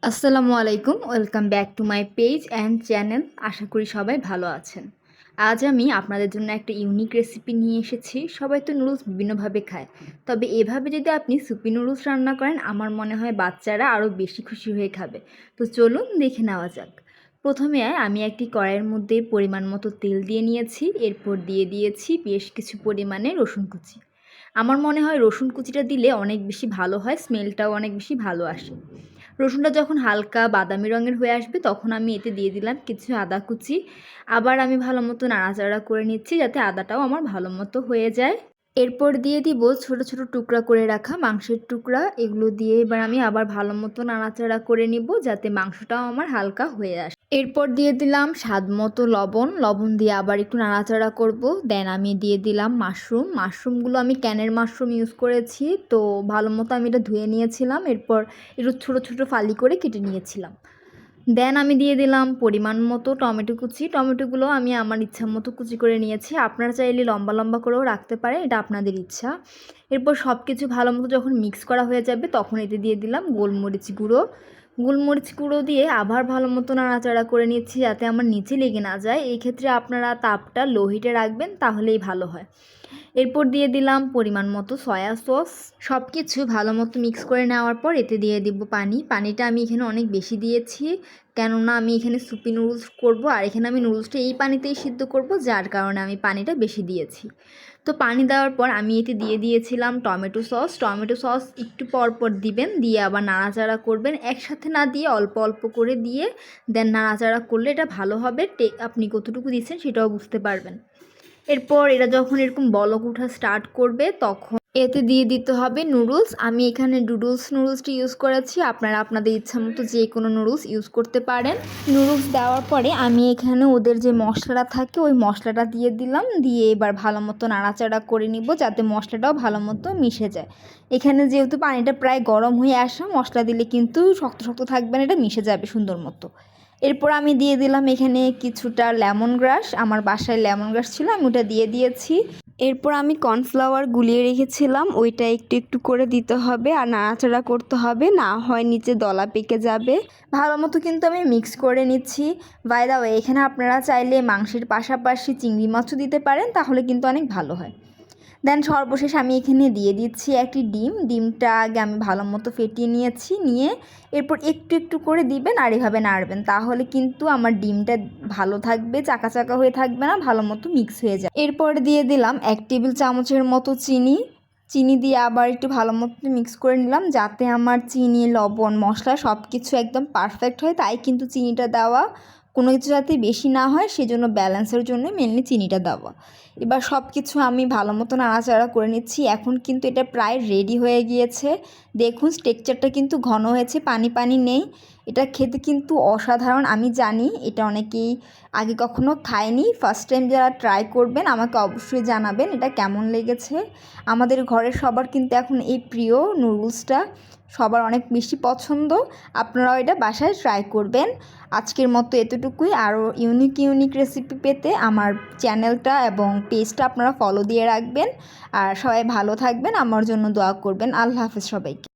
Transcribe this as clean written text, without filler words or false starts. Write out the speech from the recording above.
আসসালামু আলাইকুম, welcome back to my page and channel. আশা করি সবাই ভালো আছেন। আজ আমি আপনাদের জন্য একটা ইউনিক রেসিপি নিয়ে এসেছি। সবাই তো নুডলস বিভিন্নভাবে খায়, তবে এভাবে যদি আপনি সুপি নুডলস রান্না করেন, আমার মনে হয় বাচ্চারা আরও বেশি খুশি হয়ে খাবে। তো চলুন দেখে নেওয়া যাক। প্রথমে আমি একটি কড়াইয়ের মধ্যে পরিমাণ মতো তেল দিয়ে নিয়েছি, এরপর দিয়ে দিয়েছি বেশ কিছু পরিমাণে রসুন কুচি। আমার মনে হয় রসুন কুচিটা দিলে অনেক বেশি ভালো হয়, স্মেলটাও অনেক বেশি ভালো আসে। রসুনটা যখন হালকা বাদামি রঙের হয়ে আসবে তখন আমি এতে দিয়ে দিলাম কিছু আদা কুচি। আবার আমি ভালো মতো নাড়াচাড়া করে নিচ্ছি যাতে আদাটাও আমার ভালো মতো হয়ে যায়। এরপর দিয়ে দিব ছোট ছোট টুকরা করে রাখা মাংসের টুকরা। এগুলো দিয়ে এবার আমি আবার ভালো মতো নাড়াচাড়া করে নিব যাতে মাংসটাও আমার হালকা হয়ে আসে। এরপর দিয়ে দিলাম স্বাদ মতো লবণ দিয়ে আবার একটু নাড়াচাড়া করব। দেন আমি দিয়ে দিলাম মাশরুমগুলো আমি ক্যানের মাশরুম ইউজ করেছি, তো ভালো মতো আমি এটা ধুয়ে নিয়েছিলাম। এরপর একটু ছোট ছোট ফালি করে কেটে নিয়েছিলাম। দেন আমি দিয়ে দিলাম পরিমাণ মতো টমেটো কুচি। টমেটোগুলো আমি আমার ইচ্ছা মতো কুচি করে নিয়েছি, আপনারা চাইলে লম্বা লম্বা করেও রাখতে পারেন, এটা আপনাদের ইচ্ছা। এরপর সব কিছু ভালো মতো যখন মিক্স করা হয়ে যাবে তখন এতে দিয়ে দিলাম গোলমরিচ গুঁড়ো দিয়ে আবার ভালো মতো নাড়াচাড়া করে নিচ্ছি যাতে আমার নিচে লেগে না যায়। এই ক্ষেত্রে আপনারা তাপটা লো হিটে রাখবেন, তাহলেই ভালো হয়। এরপর দিয়ে দিলাম পরিমাণ মতো সয়া সস। সব কিছু ভালো মতো মিক্স করে নেওয়ার পর এতে দিয়ে দিব পানিটা আমি এখানে অনেক বেশি দিয়েছি, কেননা আমি এখানে সুপি নুডলস করব, আর এখানে আমি নুডলসটা এই পানিতেই সিদ্ধ করব, যার কারণে আমি পানিটা বেশি দিয়েছি। তো পানি দেওয়ার পর আমি এতে দিয়ে দিয়েছিলাম টমেটো সস একটু পর পর দিবেন, দিয়ে আবার নাড়াচাড়া করবেন, একসাথে না দিয়ে অল্প অল্প করে দিয়ে দেন নাড়াচাড়া করলে এটা ভালো হবে। আপনি কতটুকু দিচ্ছেন সেটাও বুঝতে পারবেন। এরপর এটা যখন এরকম বলক ওঠা স্টার্ট করবে তখন এতে দিয়ে দিতে হবে নুডলস। আমি এখানে নুডলসটি ইউজ করেছি, আপনারা আপনাদের ইচ্ছা মতো যে কোনো নুডলস ইউজ করতে পারেন। নুডলস দেওয়ার পরে আমি এখানে ওদের যে মশলাটা থাকে ওই মশলাটা দিয়ে দিলাম, দিয়ে এবার ভালো মতো নাড়াচাড়া করে নিব যাতে মশলাটাও ভালো মতো মিশে যায়। এখানে যেহেতু পানিটা প্রায় গরম হয়ে আসা, মশলা দিলে কিন্তু শক্ত শক্ত থাকবে না, এটা মিশে যাবে সুন্দর মতো। এরপর আমি দিয়ে দিলাম এখানে কিছুটা লেমন গ্রাস, আমার বাসায় লেমন গ্রাস ছিল, আমি ওটা দিয়ে দিয়েছি। এরপর আমি কর্নফ্লাওয়ার গুলিয়ে রেখেছিলাম, ওইটা একটু একটু করে দিতে হবে আর নাড়াচাড়া করতে হবে, না হয় নিচে দলা পেকে যাবে। ভালো মতো কিন্তু আমি মিক্স করে নিচ্ছি। বাই দা ওয়ে, এখানে আপনারা চাইলে মাংসের পাশাপাশি চিংড়ি মাছও দিতে পারেন, তাহলে কিন্তু অনেক ভালো হয়। দেন সর্বশেষ আমি এখানে দিয়ে দিচ্ছি একটি ডিমটা আগে আমি ভালো মতো ফেটিয়ে নিয়ে এরপর একটু একটু করে দিবেন আর এভাবে নাড়বেন, তাহলে কিন্তু আমার ডিমটা ভালো থাকবে, চাকা চাকা হয়ে থাকবে না, ভালো মতো মিক্স হয়ে যায়। এরপর দিয়ে দিলাম 1 টেবিল চামচের মতো চিনি দিয়ে আবার একটু ভালো মতো মিক্স করে নিলাম যাতে আমার চিনি লবণ মশলা সব কিছু একদম পারফেক্ট হয়, তাই কিন্তু চিনিটা দেওয়া, কোনো কিছু যাতে বেশি না হয় সেজন্য ব্যালেন্সের জন্য মেনলি চিনিটা দেওয়া। এবার সব কিছু আমি ভালো মতো নাড়াচাড়া করে নিচ্ছি। এখন কিন্তু এটা প্রায় রেডি হয়ে গিয়েছে। দেখুন টেক্সচারটা কিন্তু ঘন হয়েছে, পানি পানি নেই। এটা খেতে কিন্তু অসাধারণ। আমি জানি এটা অনেকেই আগে কখনো খায়নি, ফার্স্ট টাইম যারা ট্রাই করবেন আমাকে অবশ্যই জানাবেন এটা কেমন লেগেছে। আমাদের ঘরের সবার কিন্তু এখন এই প্রিয় নুডলসটা, সবার অনেক বেশি পছন্দ। আপনারাও এটা বাসায় ট্রাই করবেন। আজকের মতো এতটুকুই। আরও ইউনিক রেসিপি পেতে আমার চ্যানেলটা এবং পেজটা আপনারা ফলো দিয়ে রাখবেন। আর সবাই ভালো থাকবেন, আমার জন্য দোয়া করবেন। আল্লাহ হাফেজ সবাইকে।